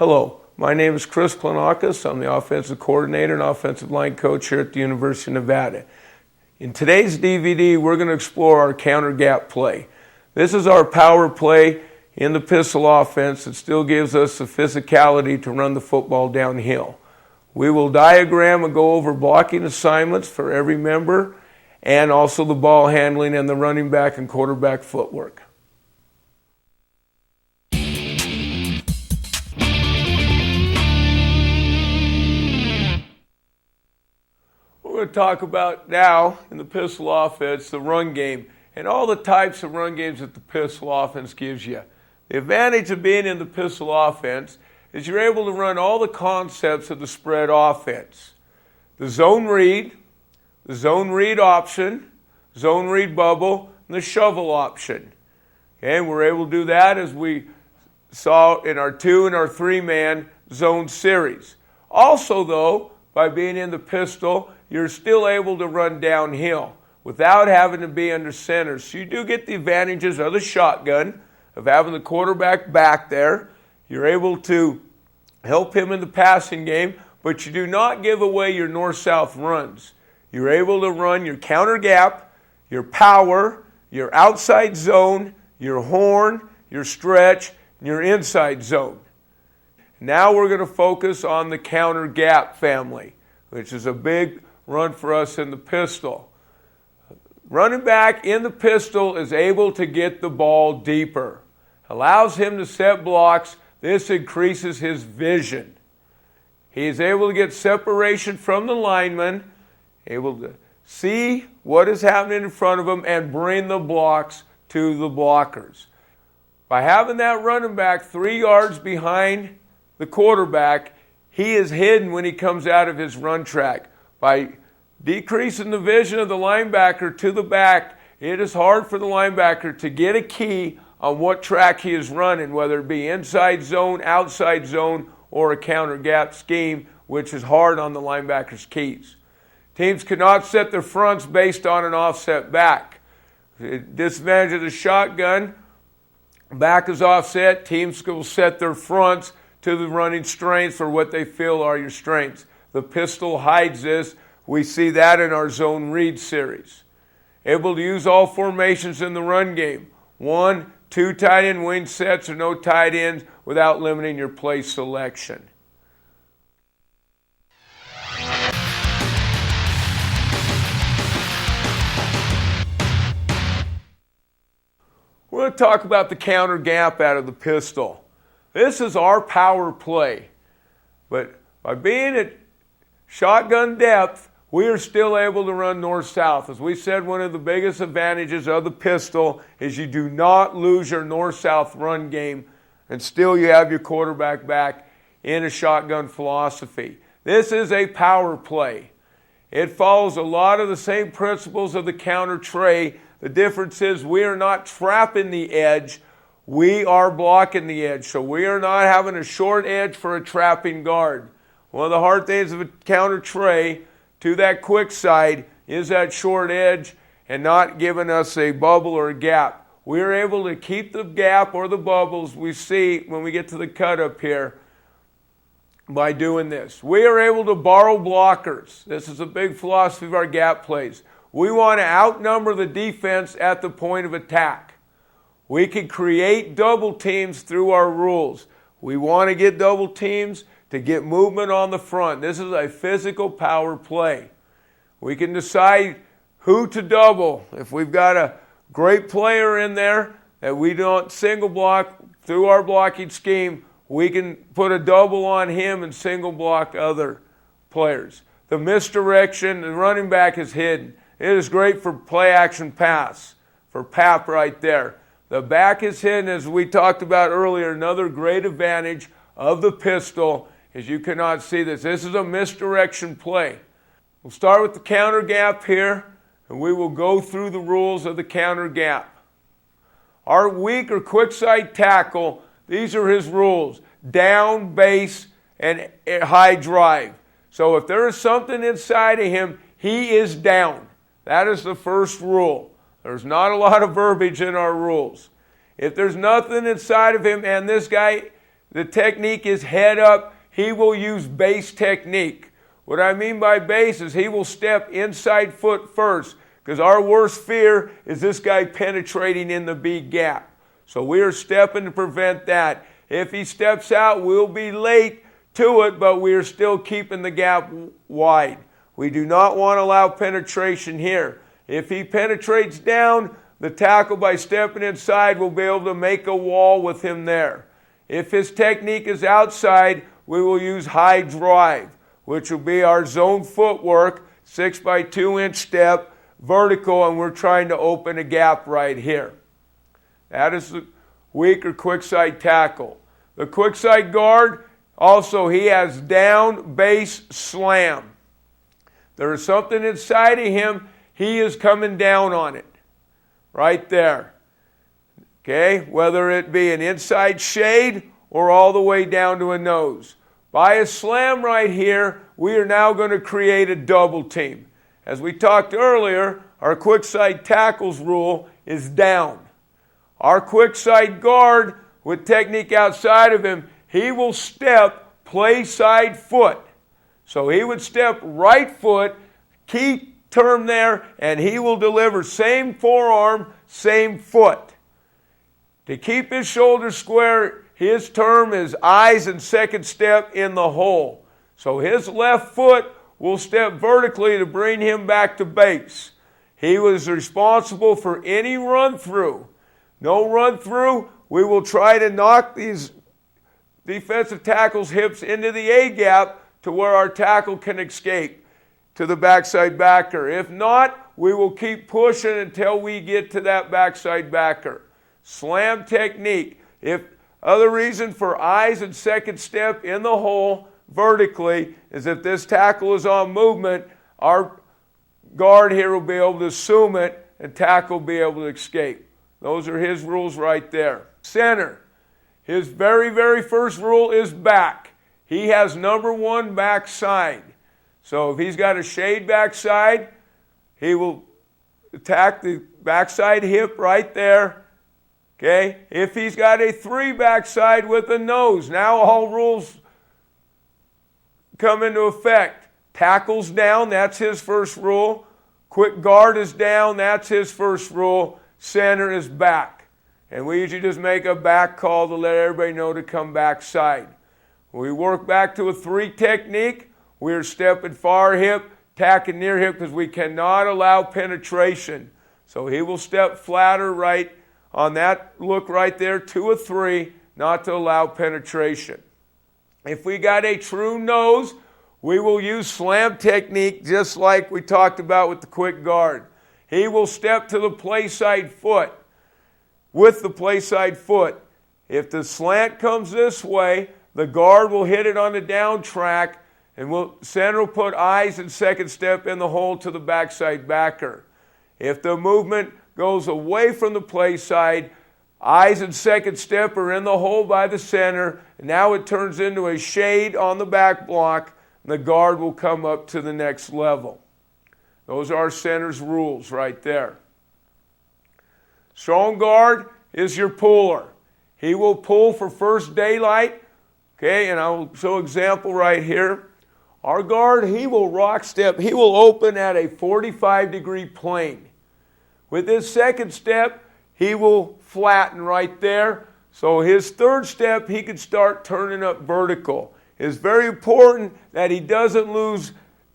Hello, my name is Chris Planakis. I'm the offensive coordinator and offensive line coach here at the University of Nevada. In today's DVD, we're going to explore our counter gap play. This is our power play in the pistol offense that still gives us the physicality to run the football downhill. We will diagram and go over blocking assignments for every member and also the ball handling and the running back and quarterback footwork. We're going to talk about now in the pistol offense the run game and all the types of run games that the pistol offense gives you. The advantage of being in the pistol offense is you're able to run all the concepts of the spread offense. The zone read option, zone read bubble, and the shovel option. And we're able to do that as we saw in our 2 and our 3-man zone series. Also, though, by being in the pistol, you're still able to run downhill without having to be under center. So you do get the advantages of the shotgun, of having the quarterback back there. You're able to help him in the passing game, but you do not give away your north-south runs. You're able to run your counter gap, your power, your outside zone, your horn, your stretch, and your inside zone. Now we're going to focus on the counter gap family, which is a big run for us in the pistol. Running back in the pistol is able to get the ball deeper. Allows him to set blocks. This increases his vision. He is able to get separation from the lineman, able to see what is happening in front of him and bring the blocks to the blockers. By having that running back 3 yards behind the quarterback, he is hidden when he comes out of his run track. By decreasing the vision of the linebacker to the back, it is hard for the linebacker to get a key on what track he is running, whether it be inside zone, outside zone, or a counter gap scheme, which is hard on the linebacker's keys. Teams cannot set their fronts based on an offset back. Disadvantage of the shotgun, back is offset, teams will set their fronts to the running strengths or what they feel are your strengths. The pistol hides this. We see that in our zone read series. Able to use all formations in the run game. 1, 2 tight end wing sets or no tight ends without limiting your play selection. We're going to talk about the counter gap out of the pistol. This is our power play. But by being at shotgun depth, we are still able to run north-south. As we said, one of the biggest advantages of the pistol is you do not lose your north-south run game, and still you have your quarterback back in a shotgun philosophy. This is a power play. It follows a lot of the same principles of the counter tray. The difference is we are not trapping the edge. We are blocking the edge. So we are not having a short edge for a trapping guard. One of the hard things of a counter tray to that quick side is that short edge and not giving us a bubble or a gap. We are able to keep the gap or the bubbles we see when we get to the cut up here by doing this. We are able to borrow blockers. This is a big philosophy of our gap plays. We want to outnumber the defense at the point of attack. We can create double teams through our rules. We want to get double teams to get movement on the front. This is a physical power play. We can decide who to double. If we've got a great player in there that we don't single block through our blocking scheme, we can put a double on him and single block other players. The misdirection, the running back is hidden. It is great for play action pass, for PAP right there. The back is hidden, as we talked about earlier. Another great advantage of the pistol is you cannot see this. This is a misdirection play. We'll start with the counter gap here, and we will go through the rules of the counter gap. Our weak or quick side tackle, these are his rules. Down, base, and high drive. So if there is something inside of him, he is down. That is the first rule. There's not a lot of verbiage in our rules. If there's nothing inside of him and this guy the technique is head up, he will use base technique. What I mean by base is he will step inside foot first, because our worst fear is this guy penetrating in the B gap. So we are stepping to prevent that. If he steps out, we'll be late to it, but we are still keeping the gap wide. We do not want to allow penetration here. If he penetrates down, the tackle by stepping inside will be able to make a wall with him there. If his technique is outside, we will use high drive, which will be our zone footwork, 6 by 2 inch step, vertical, and we're trying to open a gap right here. That is the weak or quick side tackle. The quick side guard, also he has down, base, slam. There is something inside of him, he is coming down on it. Right there. Okay, whether it be an inside shade or all the way down to a nose. By a slam right here, we are now going to create a double team. As we talked earlier, our quick side tackles rule is down. Our quick side guard with technique outside of him, he will step play side foot. So he would step right foot, key term there, and he will deliver same forearm, same foot. To keep his shoulders square, his term is eyes and second step in the hole. So his left foot will step vertically to bring him back to base. He was responsible for any run through. No run through, we will try to knock these defensive tackles' hips into the A gap to where our tackle can escape to the backside backer. If not, we will keep pushing until we get to that backside backer. Slam technique. If other reason for eyes and second step in the hole vertically is if this tackle is on movement, our guard here will be able to assume it and tackle will be able to escape. Those are his rules right there. Center. His very, very first rule is back. He has number 1 backside. So if he's got a shade backside, he will attack the backside hip right there. Okay? If he's got a 3 backside with a nose, now all rules come into effect. Tackle's down, that's his first rule. Quick guard is down, that's his first rule. Center is back. And we usually just make a back call to let everybody know to come backside. When we work back to a 3 technique, we're stepping far hip, tacking near hip because we cannot allow penetration. So he will step flatter right on that look right there to a 3, not to allow penetration. If we got a true nose, we will use slam technique just like we talked about with the quick guard. He will step to the play side foot with the play side foot. If the slant comes this way, the guard will hit it on the down track, and center will put eyes and second step in the hole to the backside backer. If the movement goes away from the play side, eyes and second step are in the hole by the center, and now it turns into a shade on the back block, and the guard will come up to the next level. Those are our center's rules right there. Strong guard is your puller. He will pull for first daylight. Okay, and I'll show an example right here. Our guard, he will rock step. He will open at a 45-degree plane. With his second step, he will flatten right there. So his third step, he can start turning up vertical. It's very important that he doesn't lose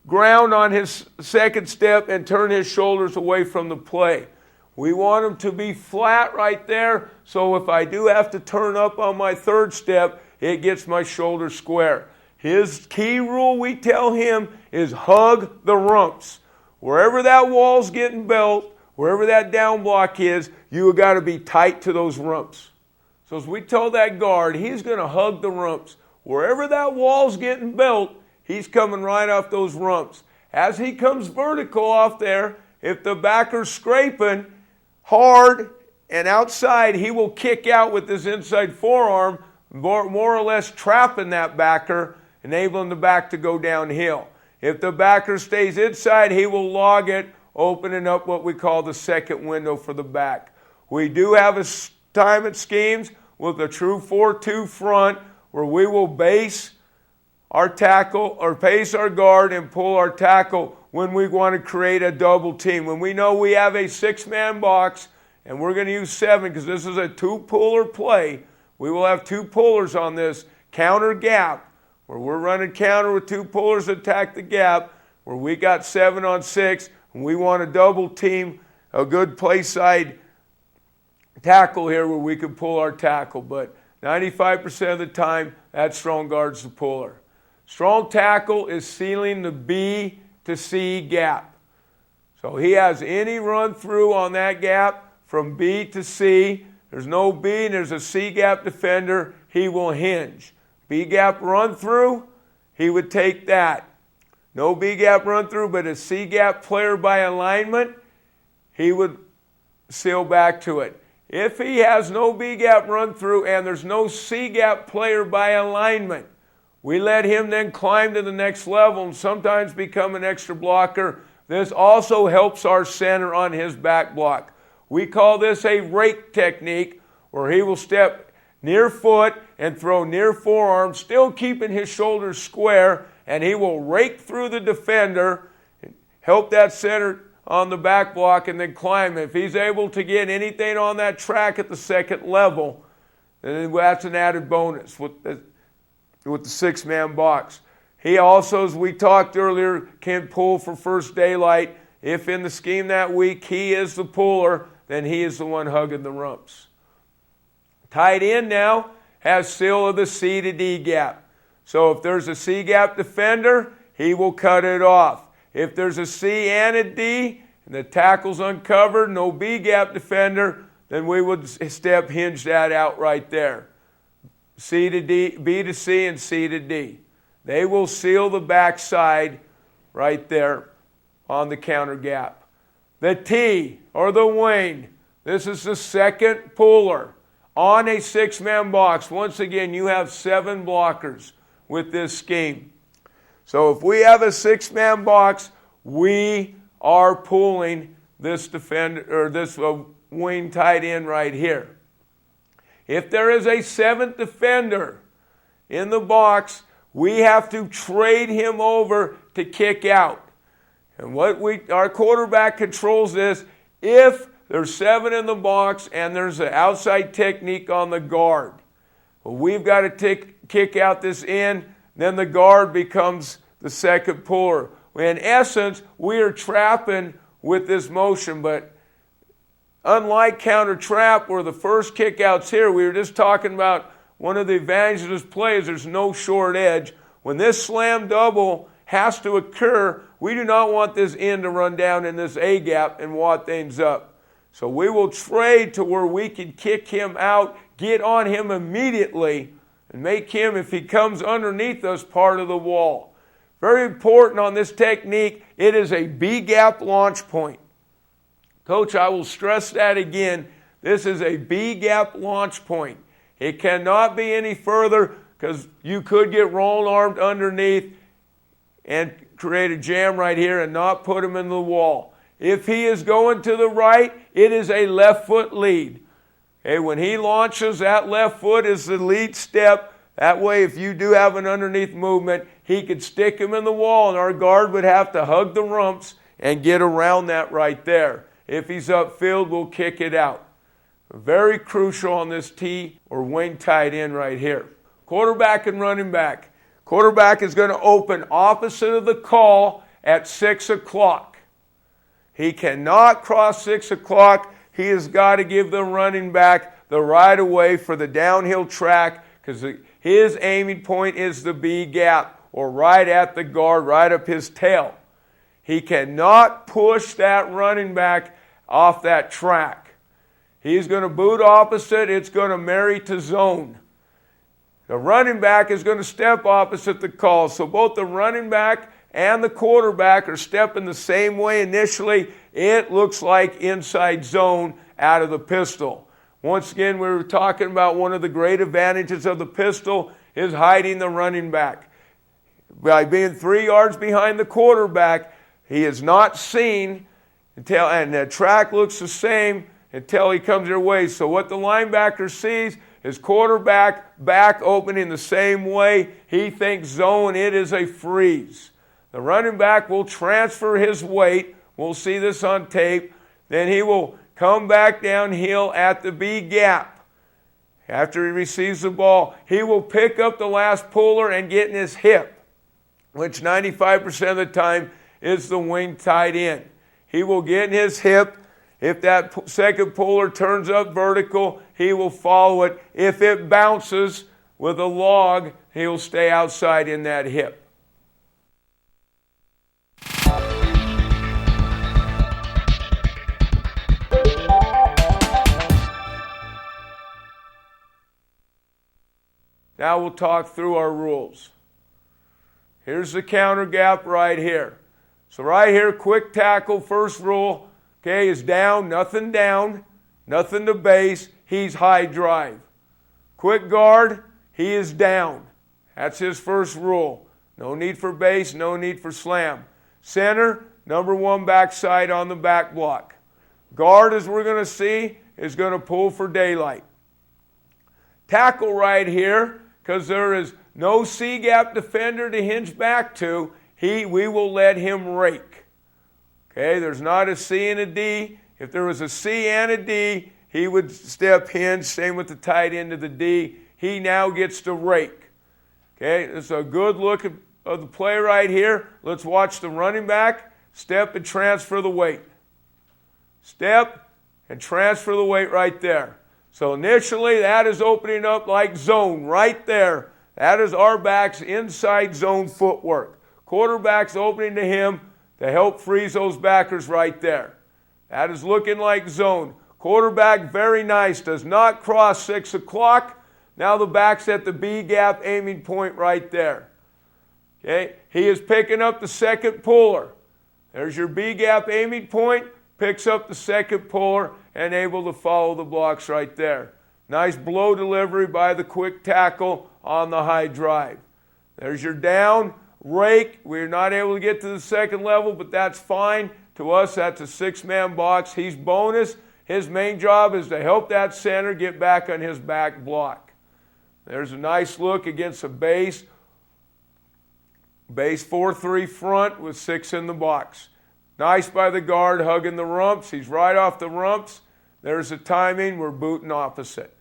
ground on his second step and turn his shoulders away from the play. We want him to be flat right there, so if I do have to turn up on my third step, it gets my shoulder square. His key rule we tell him is hug the rumps. Wherever that wall's getting built, wherever that down block is, you got to be tight to those rumps. So as we tell that guard, he's going to hug the rumps. Wherever that wall's getting built, he's coming right off those rumps. As he comes vertical off there, if the backer's scraping hard and outside, he will kick out with his inside forearm, more or less trapping that backer, enabling the back to go downhill. If the backer stays inside, he will log it, opening up what we call the second window for the back. We do have a time at schemes with a true 4-2 front where we will base our tackle or pace our guard and pull our tackle when we want to create a double team. When we know we have a 6-man box and we're going to use 7 because this is a 2-puller play, we will have 2 pullers on this counter gap where we're running counter with 2 pullers to attack the gap, where we got 7 on 6 and we want to double team a good play side tackle here where we can pull our tackle. But 95% of the time, that strong guard's the puller. Strong tackle is sealing the B to C gap. So he has any run through on that gap from B to C. There's no B and there's a C gap defender, he will hinge. B gap run through, he would take that. No B gap run through, but a C gap player by alignment, he would seal back to it. If he has no B gap run through and there's no C gap player by alignment, we let him then climb to the next level and sometimes become an extra blocker. This also helps our center on his back block. We call this a rake technique, where he will step near foot and throw near forearm, still keeping his shoulders square, and he will rake through the defender, help that center on the back block, and then climb. If he's able to get anything on that track at the second level, then that's an added bonus with the 6-man box. He also, as we talked earlier, can pull for first daylight. If in the scheme that week he is the puller, then he is the one hugging the rumps. Tight end now has seal of the C to D gap. So if there's a C gap defender, he will cut it off. If there's a C and a D, and the tackle's uncovered, no B gap defender, then we would step hinge that out right there. C to D, B to C, and C to D. They will seal the backside right there on the counter gap. The T, or the wing, this is the second puller on a 6-man box. Once again, you have 7 blockers with this scheme. So if we have a 6-man box, we are pulling this defender or this wing tight end right here. If there is a 7th defender in the box, we have to trade him over to kick out. And our quarterback controls this if there's 7 in the box and there's an outside technique on the guard. Well, we've got to kick out this end, then the guard becomes the second puller. In essence, we are trapping with this motion, but unlike counter trap, where the first kick out's here, we were just talking about one of the advantages of this play is there's no short edge. When this slam double has to occur, we do not want this end to run down in this A gap and wad things up. So we will trade to where we can kick him out, get on him immediately, and make him, if he comes underneath us, part of the wall. Very important on this technique, it is a B gap launch point. Coach, I will stress that again. This is a B gap launch point. It cannot be any further because you could get roll armed underneath and create a jam right here and not put him in the wall. If he is going to the right, it is a left foot lead. Okay, when he launches, that left foot is the lead step. That way, if you do have an underneath movement, he could stick him in the wall and our guard would have to hug the rumps and get around that right there. If he's upfield, we'll kick it out. Very crucial on this T or wing tight end right here. Quarterback and running back. Quarterback is going to open opposite of the call at 6 o'clock. He cannot cross 6 o'clock. He has got to give the running back the right of way for the downhill track because his aiming point is the B gap or right at the guard, right up his tail. He cannot push that running back off that track. He's going to boot opposite. It's going to marry to zone. The running back is going to step opposite the call. So both the running back and the quarterback are stepping the same way initially. It looks like inside zone out of the pistol. Once again, we were talking about one of the great advantages of the pistol is hiding the running back. By being 3 yards behind the quarterback, he is not seen and the track looks the same until he comes your way. So what the linebacker sees His quarterback back opening the same way. He thinks zone, it is a freeze. The running back will transfer his weight. We'll see this on tape. Then he will come back downhill at the B gap. After he receives the ball, he will pick up the last puller and get in his hip, which 95% of the time is the wing tight end. He will get in his hip. If that second puller turns up vertical, he will follow it. If it bounces with a log, he'll stay outside in that hip. Now we'll talk through our rules. Here's the counter gap right here. So right here, quick tackle, first rule, okay, is down, nothing to base. He's high drive. Quick guard, he is down. That's his first rule. No need for base, no need for slam. Center, number one backside on the back block. Guard, as we're going to see, is going to pull for daylight. Tackle right here, because there is no C-gap defender to hinge back to, we will let him rake. Okay, there's not a C and a D. If there was a C and a D, he would step hinge. Same with the tight end of the D. He now gets to rake. Okay, this is a good look of the play right here. Let's watch the running back step and transfer the weight. Step and transfer the weight right there. So initially, that is opening up like zone right there. That is our back's inside zone footwork. Quarterback's opening to him to help freeze those backers right there. That is looking like zone. Quarterback, very nice, does not cross 6 o'clock. Now the back's at the B gap aiming point right there. Okay, he is picking up the second puller. There's your B gap aiming point, picks up the second puller and able to follow the blocks right there. Nice blow delivery by the quick tackle on the high drive. There's your down, rake. We're not able to get to the second level, but that's fine. To us, that's a 6-man box. He's bonus. His main job is to help that center get back on his back block. There's a nice look against a base. Base 4-3 front with 6 in the box. Nice by the guard, hugging the rumps. He's right off the rumps. There's the timing. We're booting opposite.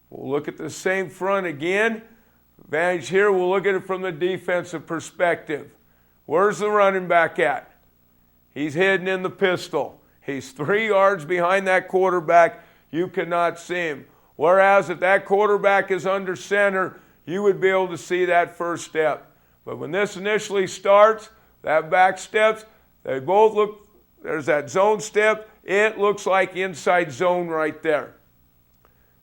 We'll look at the same front again. Advantage here, we'll look at it from the defensive perspective. Where's the running back at? He's hidden in the pistol. He's 3 yards behind that quarterback. You cannot see him. Whereas if that quarterback is under center, you would be able to see that first step. But when this initially starts, that back steps, they both look, there's that zone step. It looks like inside zone right there.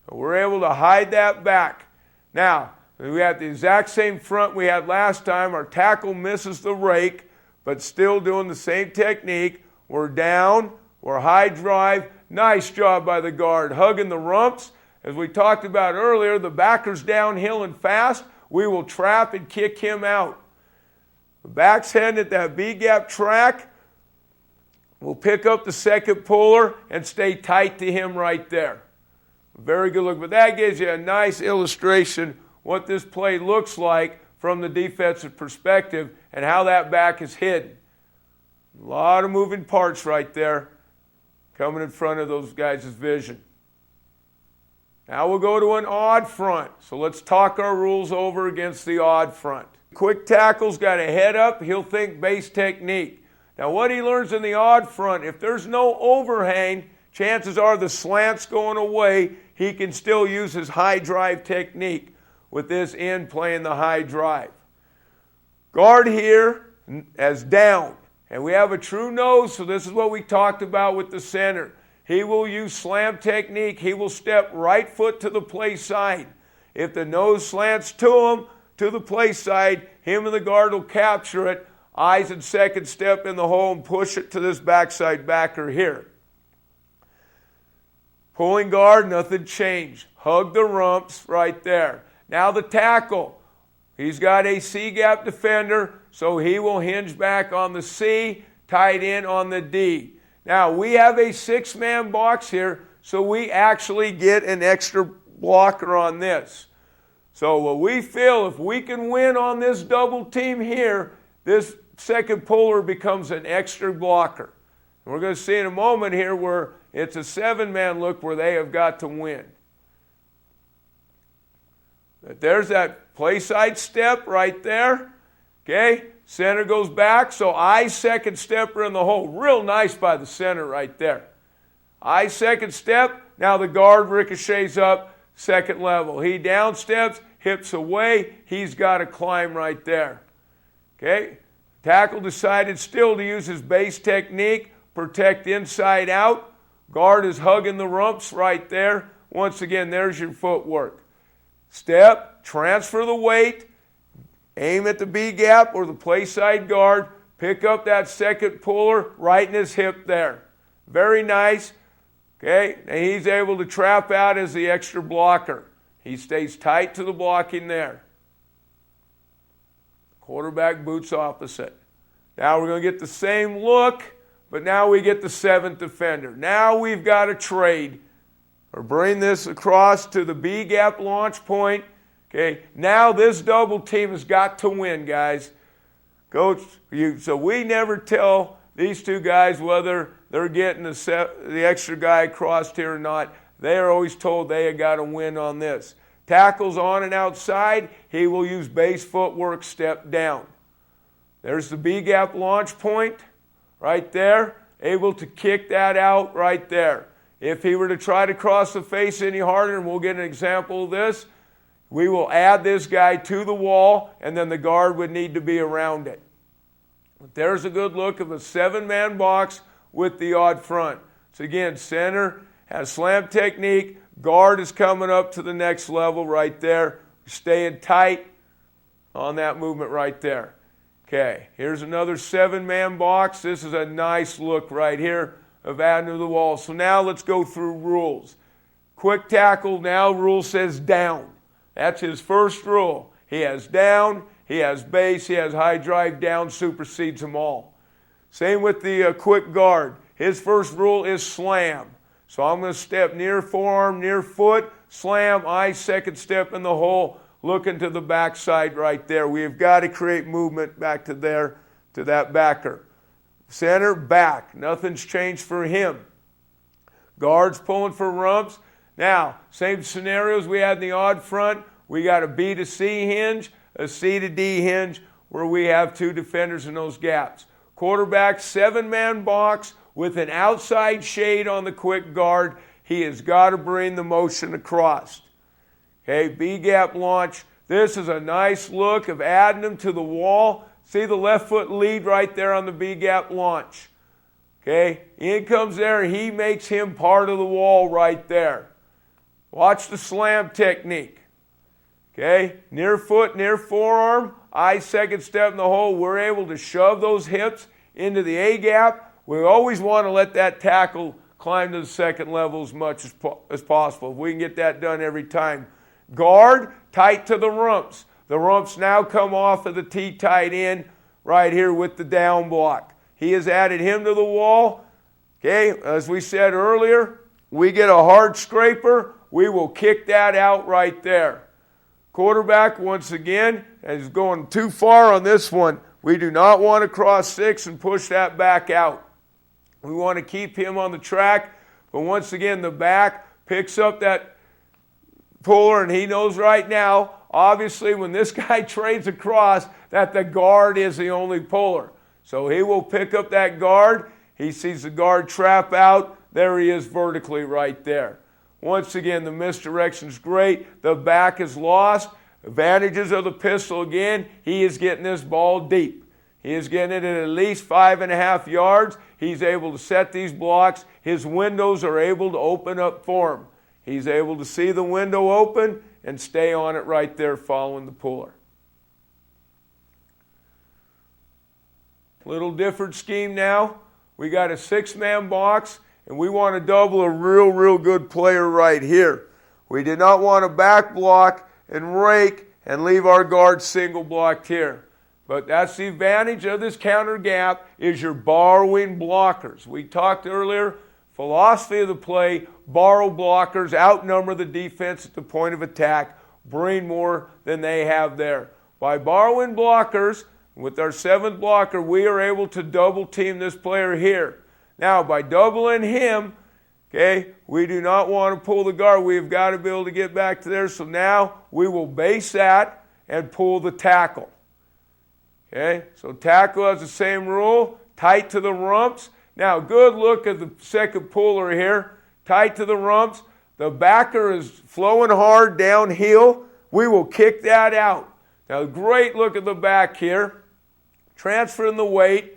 So we're able to hide that back. Now, we have the exact same front we had last time. Our tackle misses the rake, but still doing the same technique. We're down, we're high drive. Nice job by the guard, hugging the rumps. As we talked about earlier, the backer's downhill and fast. We will trap and kick him out. The back's heading at that B-gap track. We'll pick up the second puller and stay tight to him right there. Very good look. But that gives you a nice illustration what this play looks like from the defensive perspective and how that back is hidden. A lot of moving parts right there coming in front of those guys' vision. Now we'll go to an odd front. So let's talk our rules over against the odd front. Quick tackle's got a head up. He'll think base technique. Now what he learns in the odd front, if there's no overhang, chances are the slant's going away. He can still use his high drive technique with this end playing the high drive. Guard here as down. And we have a true nose, so this is what we talked about with the center. He will use slam technique. He will step right foot to the play side. If the nose slants to him, to the play side, him and the guard will capture it. Eyes and second step in the hole and push it to this backside backer here. Pulling guard, nothing changed. Hug the rumps right there. Now the tackle. He's got a C-gap defender, so he will hinge back on the C, tight end on the D. Now we have a 6-man box here, so we actually get an extra blocker on this. So what we feel, if we can win on this double team here, this second puller becomes an extra blocker. And we're going to see in a moment here where it's a 7-man look where they have got to win. But there's that play side step right there. Okay, center goes back, so I second stepper in the hole. Real nice by the center right there. I second step, now the guard ricochets up, second level. He down steps, hips away, he's got to climb right there. Okay, tackle decided still to use his base technique, protect inside out. Guard is hugging the rumps right there. Once again, there's your footwork. Step, transfer the weight, aim at the B gap or the play side guard, pick up that second puller right in his hip there. Very nice. Okay, and he's able to trap out as the extra blocker. He stays tight to the blocking there. Quarterback boots opposite. Now we're going to get the same look, but now we get the 7th defender. Now we've got to trade or bring this across to the B gap launch point. Okay, now this double team has got to win, guys. Coach, so we never tell these two guys whether they're getting the extra guy across here or not. They are always told they have got to win on this. Tackles on and outside, he will use base footwork, step down. There's the B gap launch point right there. Able to kick that out right there. If he were to try to cross the face any harder, and we'll get an example of this, we will add this guy to the wall, and then the guard would need to be around it. But there's a good look of a 7-man box with the odd front. So again, center has slam technique. Guard is coming up to the next level right there. Staying tight on that movement right there. Okay, here's another 7-man box. This is a nice look right here of adding to the wall. So now let's go through rules. Quick tackle, now rule says down. That's his first rule. He has down, he has base, he has high drive, down supersedes them all. Same with the quick guard. His first rule is slam. So I'm going to step near forearm, near foot, slam, I second step in the hole, looking to the backside right there. We have got to create movement back to there, to that backer. Center, back. Nothing's changed for him. Guards pulling for rumps. Now, same scenarios we had in the odd front. We got a B to C hinge, a C to D hinge, where we have 2 defenders in those gaps. Quarterback, 7-man box with an outside shade on the quick guard. He has got to bring the motion across. Okay, B gap launch. This is a nice look of adding him to the wall. See the left foot lead right there on the B gap launch. Okay, in comes there. He makes him part of the wall right there. Watch the slam technique. Okay, near foot, near forearm. I second step in the hole. We're able to shove those hips into the A gap. We always want to let that tackle climb to the second level as much as possible. If we can get that done every time. Guard, tight to the rumps. The rumps now come off of the T tight end right here with the down block. He has added him to the wall. Okay, as we said earlier, we get a hard scraper. We will kick that out right there. Quarterback, once again, is going too far on this one. We do not want to cross 6 and push that back out. We want to keep him on the track. But once again, the back picks up that puller, and he knows right now, obviously, when this guy trades across, that the guard is the only puller. So he will pick up that guard. He sees the guard trap out. There he is vertically right there. Once again, the misdirection is great. The back is lost. Advantages of the pistol again. He is getting this ball deep. He is getting it at least 5.5 yards. He's able to set these blocks. His windows are able to open up for him. He's able to see the window open and stay on it right there following the puller. Little different scheme now. We got a 6-man box, and we want to double a real good player right here. We did not want to back block and rake and leave our guard single blocked here. But that's the advantage of this counter gap is you're borrowing blockers. We talked earlier, philosophy of the play, borrow blockers, outnumber the defense at the point of attack, bring more than they have there. By borrowing blockers, with our 7th blocker, we are able to double team this player here. Now, by doubling him, okay, we do not want to pull the guard. We've got to be able to get back to there. So now we will base that and pull the tackle. Okay, so tackle has the same rule, tight to the rumps. Now, good look at the second puller here, tight to the rumps. The backer is flowing hard downhill. We will kick that out. Now, great look at the back here. Transferring the weight,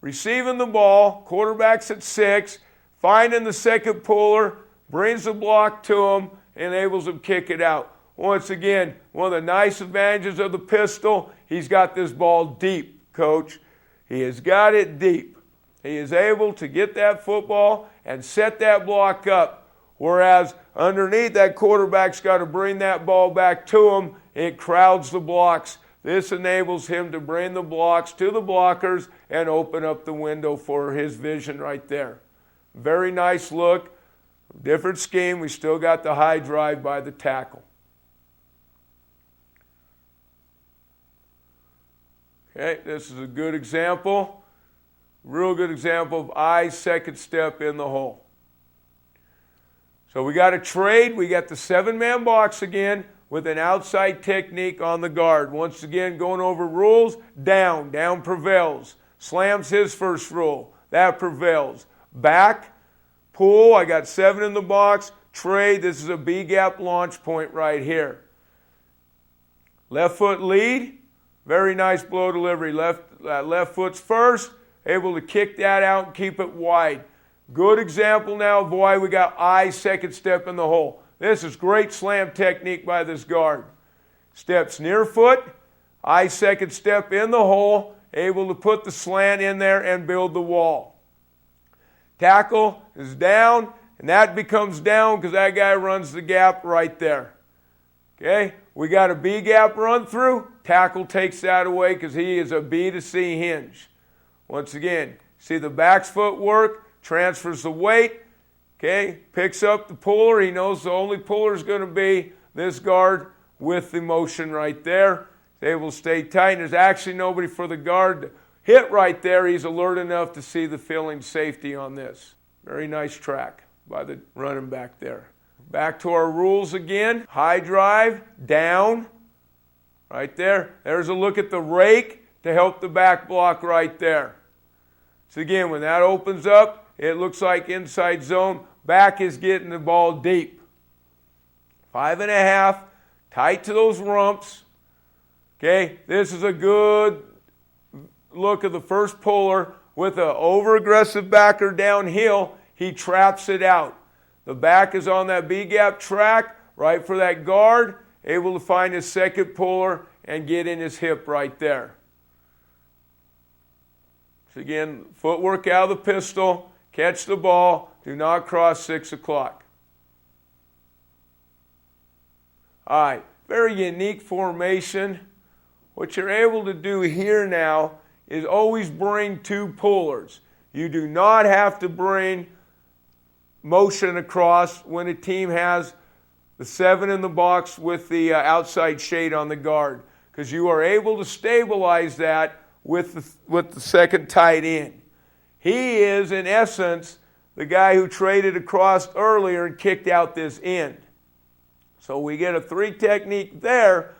receiving the ball, quarterback's at 6, finding the second puller, brings the block to him, enables him to kick it out. Once again, one of the nice advantages of the pistol, he's got this ball deep, Coach. He has got it deep. He is able to get that football and set that block up, whereas underneath that quarterback's got to bring that ball back to him. It crowds the blocks. This enables him to bring the blocks to the blockers and open up the window for his vision right there. Very nice look. Different scheme. We still got the high drive by the tackle. Okay, this is a good example. Real good example of eyes, second step in the hole. So we got a trade. We got the 7-man box again with an outside technique on the guard. Once again, going over rules, down prevails. Slams his first rule, that prevails. Back, pull, I got 7 in the box, trade, this is a B-gap launch point right here. Left foot lead, very nice blow delivery. Left foot's first, able to kick that out and keep it wide. Good example now of why we got eye second step in the hole. This is great slam technique by this guard. Steps near foot, eye second step in the hole, able to put the slant in there and build the wall. Tackle is down, and that becomes down because that guy runs the gap right there. Okay, we got a B gap run through. Tackle takes that away because he is a B to C hinge. Once again, see the back's footwork, transfers the weight. Okay, picks up the puller. He knows the only puller is going to be this guard with the motion right there. He's able to stay tight. There's actually nobody for the guard to hit right there. He's alert enough to see the filling safety on this. Very nice track by the running back there. Back to our rules again. High drive, down, right there. There's a look at the rake to help the back block right there. So again, when that opens up, it looks like inside zone. Back is getting the ball deep. 5.5, tight to those rumps. Okay, this is a good look at the first puller with an over-aggressive backer downhill. He traps it out. The back is on that B-gap track, right for that guard, able to find his second puller and get in his hip right there. So again, footwork out of the pistol. Catch the ball. Do not cross 6 o'clock. All right, very unique formation. What you're able to do here now is always bring 2 pullers. You do not have to bring motion across when a team has the 7 in the box with the outside shade on the guard, because you are able to stabilize that with the second tight end. He is, in essence, the guy who traded across earlier and kicked out this end. So we get a 3 technique there.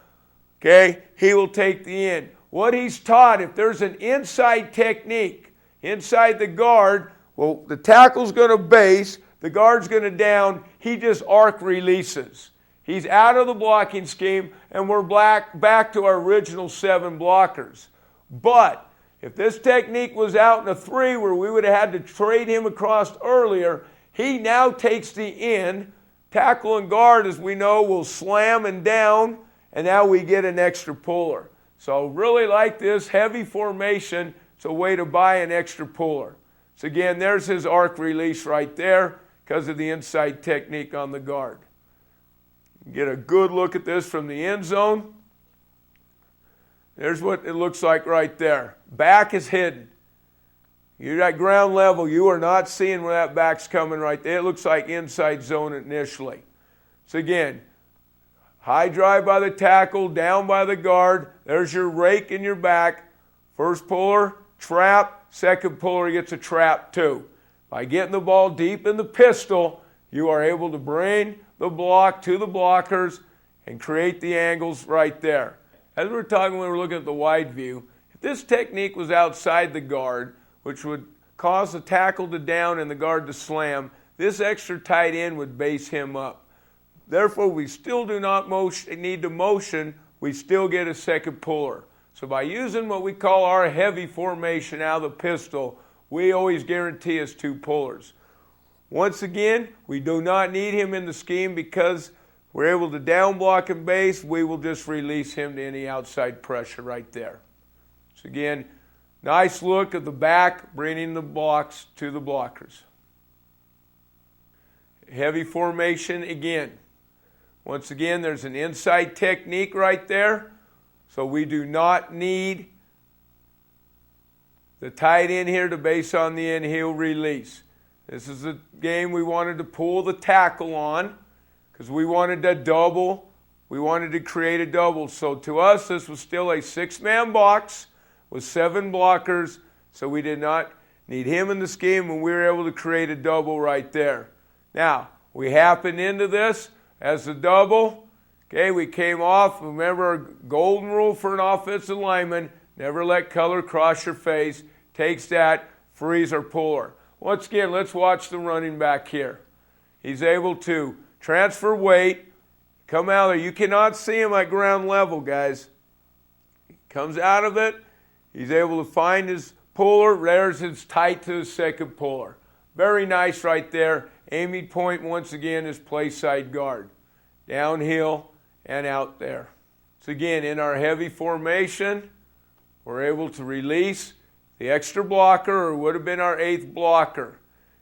Okay, he will take the end. What he's taught, if there's an inside technique inside the guard, well, the tackle's going to base, the guard's going to down, he just arc releases. He's out of the blocking scheme, and we're back to our original 7 blockers. But if this technique was out in a 3 where we would have had to trade him across earlier, he now takes the end. Tackle and guard, as we know, will slam and down, and now we get an extra puller. So really like this heavy formation. It's a way to buy an extra puller. So again, there's his arc release right there because of the inside technique on the guard. Get a good look at this from the end zone. There's what it looks like right there. Back is hidden. You're at ground level. You are not seeing where that back's coming right there. It looks like inside zone initially. So again, high drive by the tackle, down by the guard. There's your rake in your back. First puller, trap. Second puller gets a trap too. By getting the ball deep in the pistol, you are able to bring the block to the blockers and create the angles right there. As we were talking when we were looking at the wide view, if this technique was outside the guard, which would cause the tackle to down and the guard to slam, this extra tight end would base him up. Therefore, we still do not need to motion. We still get a second puller. So by using what we call our heavy formation out of the pistol, we always guarantee us 2 pullers. Once again, we do not need him in the scheme because we're able to down block and base. We will just release him to any outside pressure right there. So again, nice look at the back, bringing the blocks to the blockers. Heavy formation again. Once again, there's an inside technique right there. So we do not need the tight end here to base on the in-heel release. This is a game we wanted to pull the tackle on because we wanted to double. We wanted to create a double. So to us, this was still a 6-man box with 7 blockers. So we did not need him in the scheme, and we were able to create a double right there. Now, we happened into this as a double. Okay, we came off. Remember our golden rule for an offensive lineman, never let color cross your face. Takes that, frees our puller. Once again, let's watch the running back here. He's able to transfer weight, come out there. You cannot see him at ground level, guys. He comes out of it. He's able to find his puller. There's his tight to his second puller. Very nice right there. Aiming point, once again, is play side guard. Downhill and out there. So again, in our heavy formation, we're able to release the extra blocker, or would have been our 8th blocker.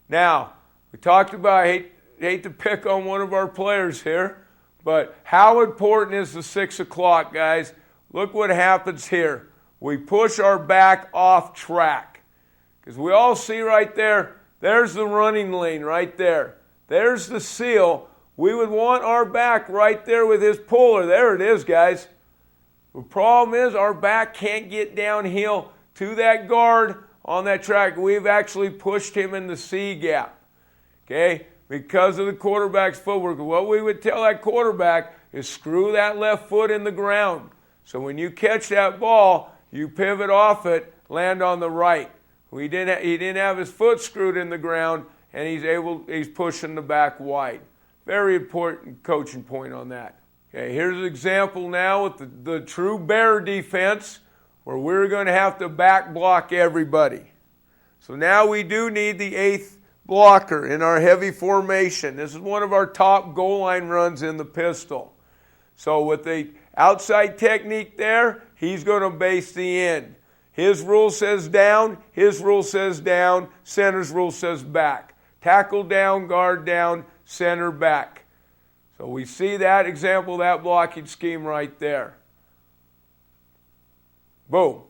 Now, we talked about, I hate to pick on one of our players here, but how important is the 6 o'clock, guys? Look what happens here. We push our back off track. Because we all see right there, there's the running lane right there. There's the seal. We would want our back right there with his puller. There it is, guys. The problem is our back can't get downhill to that guard on that track. We've actually pushed him in the C gap, okay, because of the quarterback's footwork. What we would tell that quarterback is screw that left foot in the ground. So when you catch that ball, you pivot off it, land on the right. He didn't have his foot screwed in the ground, and he's pushing the back wide. Very important coaching point on that. Okay, here's an example now with the true bear defense, where we're going to have to back block everybody. So now we do need the 8th blocker in our heavy formation. This is one of our top goal line runs in the pistol. So with the outside technique there, he's going to base the end. His rule says down, his rule says down, center's rule says back. Tackle down, guard down, center back. So we see that example, that blocking scheme right there. Boom.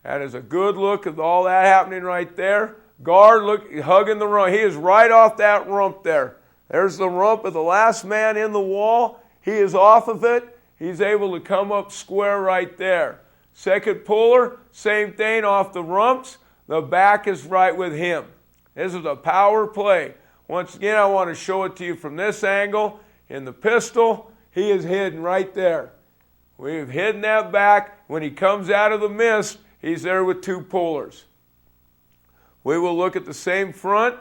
That is a good look at all that happening right there. Guard, look, hugging the rump. He is right off that rump there. There's the rump of the last man in the wall. He is off of it. He's able to come up square right there. Second puller, same thing off the rumps. The back is right with him. This is a power play. Once again, I want to show it to you from this angle. In the pistol, he is hidden right there. We've hidden that back. When he comes out of the mist, he's there with 2 pullers. We will look at the same front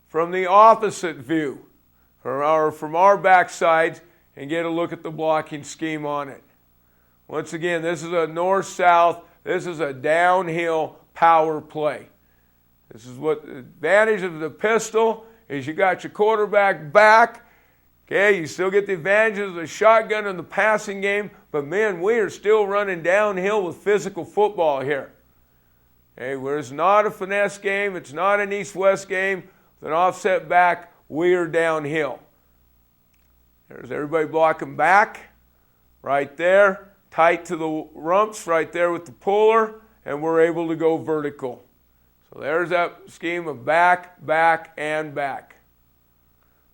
from the opposite view, from our backsides, and get a look at the blocking scheme on it. Once again, this is a north-south. This is a downhill power play. This is what the advantage of the pistol is. You got your quarterback back. Okay, you still get the advantages of the shotgun in the passing game, but man, we are still running downhill with physical football here. Okay, where it's not a finesse game, it's not an east-west game, with an offset back, we are downhill. There's everybody blocking back, right there, tight to the rumps right there with the puller, and we're able to go vertical. So there's that scheme of back, back, and back.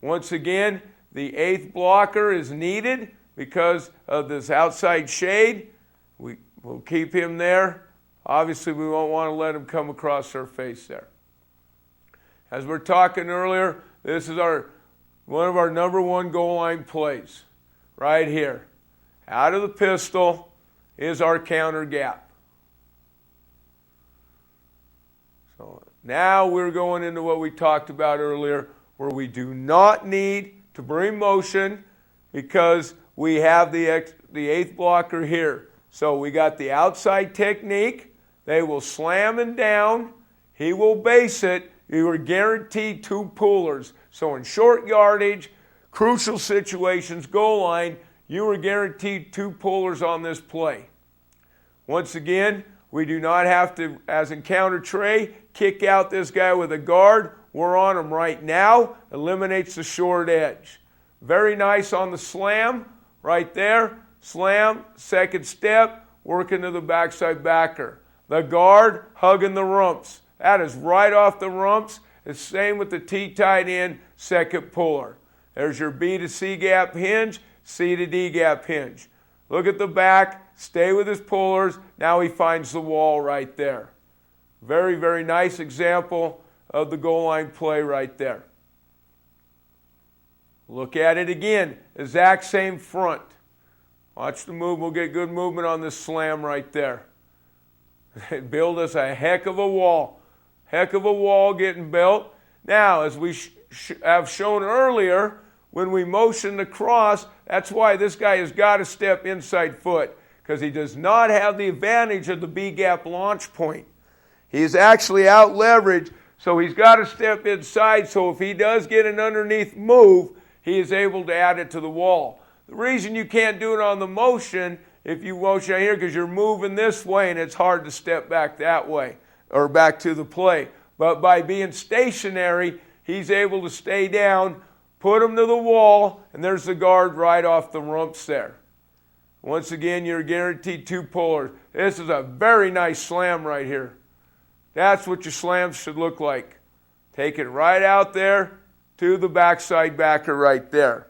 Once again, the eighth blocker is needed because of this outside shade. We'll keep him there. Obviously, we won't want to let him come across our face there. As we're talking earlier, this is one of our number one goal line plays right here. Out of the pistol is our counter gap. So now we're going into what we talked about earlier, where we do not need to bring motion because we have the eighth blocker here. So we got the outside technique. They will slam him down. He will base it. You are guaranteed two pullers. So in short yardage, crucial situations, goal line, you are guaranteed two pullers on this play. Once again, we do not have to, as in counter tray, kick out this guy with a guard. We're on him right now. Eliminates the short edge. Very nice on the slam right there. Slam, second step, working to the backside backer. The guard hugging the rumps. That is right off the rumps. It's same with the T tight end, second puller. There's your B to C gap hinge, C to D gap hinge. Look at the back, stay with his pullers. Now he finds the wall right there. Very, very nice example of the goal line play right there. Look at it again, exact same front. Watch the move, we'll get good movement on this slam right there. Build us a heck of a wall. Heck of a wall getting built. Now, as we have shown earlier, when we motion across, that's why this guy has got to step inside foot, because he does not have the advantage of the B-gap launch point. He's actually out leveraged, so he's got to step inside, so if he does get an underneath move, he is able to add it to the wall. The reason you can't do it on the motion, if you motion here, because you're moving this way and it's hard to step back that way or back to the play. But by being stationary, he's able to stay down, put him to the wall, and there's the guard right off the rumps there. Once again, you're guaranteed two pullers. This is a very nice slam right here. That's what your slams should look like. Take it right out there to the backside backer right there.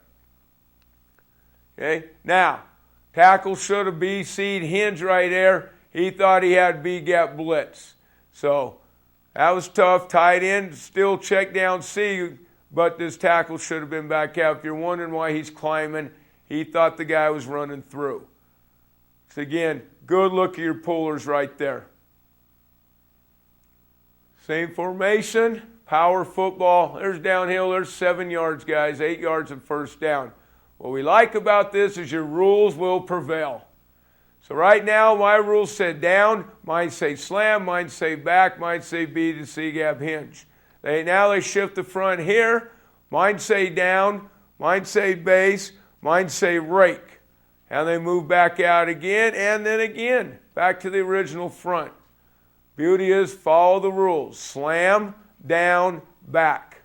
Okay, now, tackle should have B-C'd hinge right there. He thought he had B-gap blitz. So that was tough. Tight end, still check down C, but this tackle should have been back out. If you're wondering why he's climbing, he thought the guy was running through. So again, good look at your pullers right there. Same formation, power football. There's downhill, there's 7 yards, guys, 8 yards of first down. What we like about this is your rules will prevail. So right now, my rules said down, mine say slam, mine say back, mine say B to C gap hinge. Now they shift the front here. Mine say down, mine say base, mine say rake. And they move back out again, and then again, back to the original front. Beauty is follow the rules. Slam, down, back.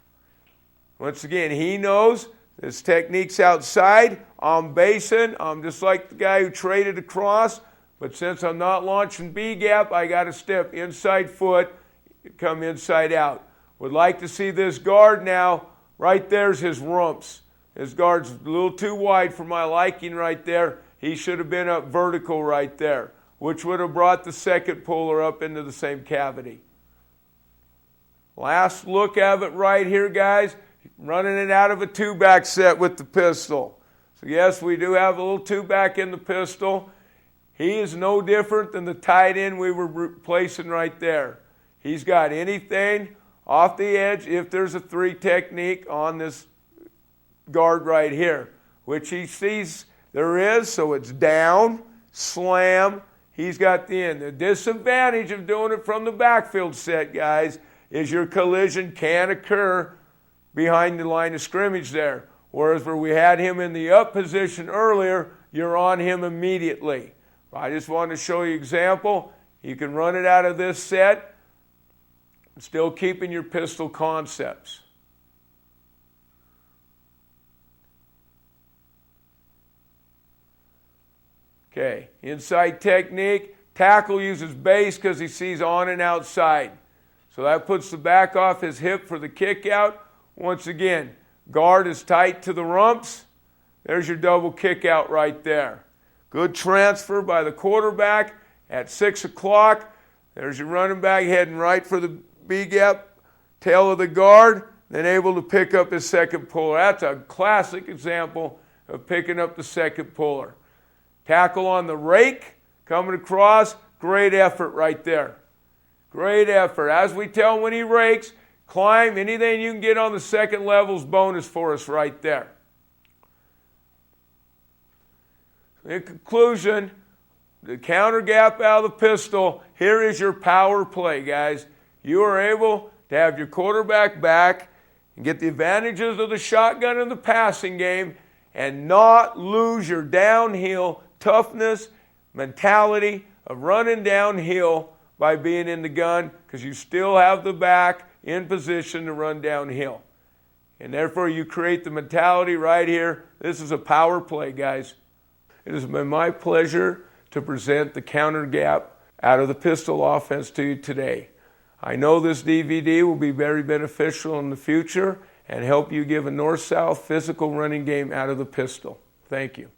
Once again, he knows this technique's outside. I'm basing. I'm just like the guy who traded across. But since I'm not launching B-gap, I got to step inside foot, come inside out. Would like to see this guard now. Right there's his rumps. His guard's a little too wide for my liking right there. He should have been up vertical right there, which would have brought the second puller up into the same cavity. Last look of it right here, guys. Running it out of a two-back set with the pistol. So yes, we do have a little two-back in the pistol. He is no different than the tight end we were replacing right there. He's got anything off the edge if there's a 3 technique on this guard right here, which he sees there is, so it's down, slam, he's got the end. The disadvantage of doing it from the backfield set, guys, is your collision can occur behind the line of scrimmage there. Whereas where we had him in the up position earlier, you're on him immediately. I just wanted to show you an example. You can run it out of this set, still keeping your pistol concepts. Okay, inside technique. Tackle uses base because he sees on and outside. So that puts the back off his hip for the kick out. Once again, guard is tight to the rumps. There's your double kick out right there. Good transfer by the quarterback at 6 o'clock. There's your running back heading right for the B-gap, tail of the guard, then able to pick up his second puller. That's a classic example of picking up the second puller. Tackle on the rake, coming across, great effort right there. Great effort. As we tell him when he rakes, climb, anything you can get on the second level is bonus for us right there. In conclusion, the counter gap out of the pistol, here is your power play, guys. You are able to have your quarterback back and get the advantages of the shotgun in the passing game and not lose your downhill toughness, mentality of running downhill by being in the gun, because you still have the back in position to run downhill. And therefore you create the mentality right here. This is a power play, guys. It has been my pleasure to present the counter gap out of the pistol offense to you today. I know this DVD will be very beneficial in the future and help you give a north-south physical running game out of the pistol. Thank you.